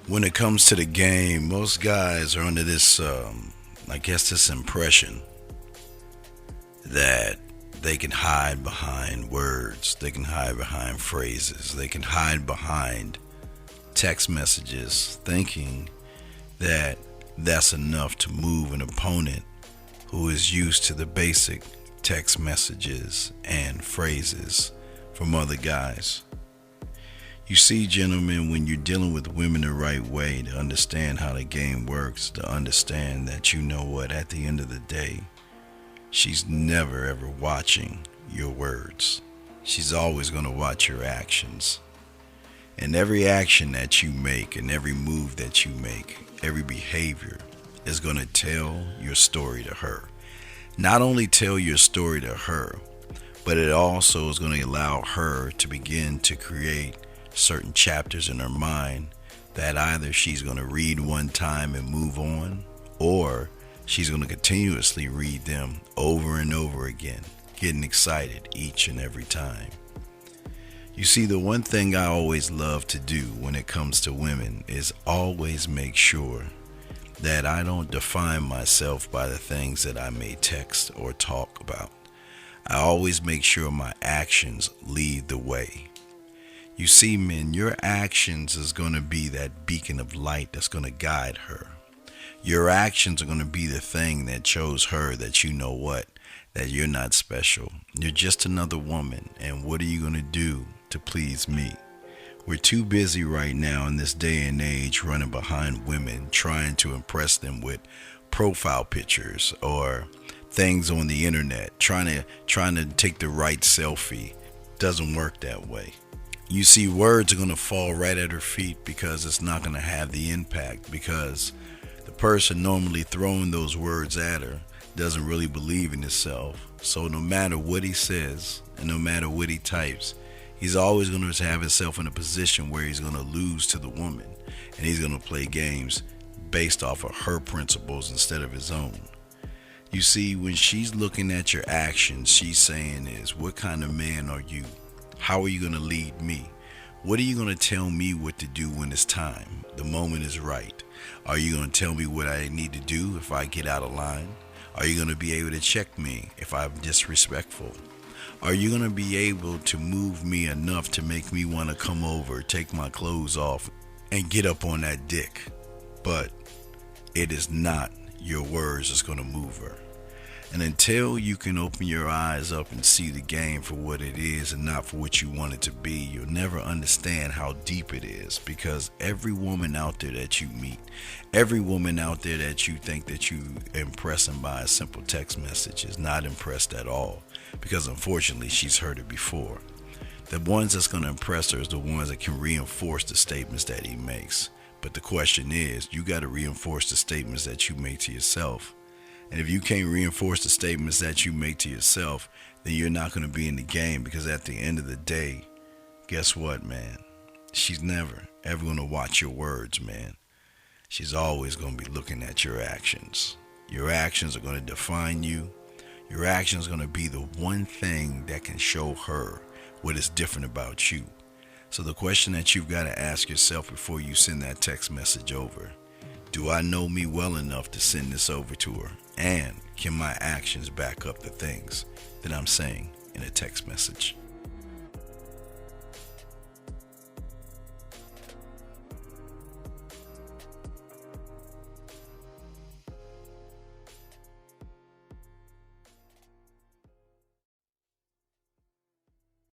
When it comes to the game, most guys are under this, I guess, this impression that they can hide behind words, they can hide behind phrases, they can hide behind text messages, thinking that that's enough to move an opponent who is used to the basic text messages and phrases from other guys. You see, gentlemen, when you're dealing with women the right way, to understand how the game works, to understand that you know what, at the end of the day, she's never ever watching your words. She's always going to watch your actions. And every action that you make and every move that you make, every behavior is going to tell your story to her. Not only tell your story to her, but it also is going to allow her to begin to create certain chapters in her mind that either she's going to read one time and move on, or she's going to continuously read them over and over again, getting excited each and every time. You see, the one thing I always love to do when it comes to women is always make sure that I don't define myself by the things that I may text or talk about. I always make sure my actions lead the way. You see, men, your actions is going to be that beacon of light that's going to guide her. Your actions are going to be the thing that shows her that you know what, that you're not special. You're just another woman, and what are you going to do to please me? We're too busy right now in this day and age running behind women, trying to impress them with profile pictures or things on the internet, trying to take the right selfie. Doesn't work that way. You see, words are going to fall right at her feet because it's not going to have the impact, because the person normally throwing those words at her doesn't really believe in himself. So no matter what he says and no matter what he types, he's always going to have himself in a position where he's going to lose to the woman, and he's going to play games based off of her principles instead of his own. You see, when she's looking at your actions, she's saying is, what kind of man are you? How are you going to lead me? What are you going to tell me what to do when it's time? The moment is right. Are you going to tell me what I need to do if I get out of line? Are you going to be able to check me if I'm disrespectful? Are you going to be able to move me enough to make me want to come over, take my clothes off, and get up on that dick? But it is not your words that's going to move her. And until you can open your eyes up and see the game for what it is and not for what you want it to be, you'll never understand how deep it is. Because every woman out there that you meet, every woman out there that you think that you impressing by a simple text message is not impressed at all. Because unfortunately, she's heard it before. The ones that's going to impress her is the ones that can reinforce the statements that he makes. But the question is, you got to reinforce the statements that you make to yourself. And if you can't reinforce the statements that you make to yourself, then you're not going to be in the game, because at the end of the day, guess what, man? She's never, ever going to watch your words, man. She's always going to be looking at your actions. Your actions are going to define you. Your actions are going to be the one thing that can show her what is different about you. So the question that you've got to ask yourself before you send that text message over: do I know me well enough to send this over to her? And can my actions back up the things that I'm saying in a text message?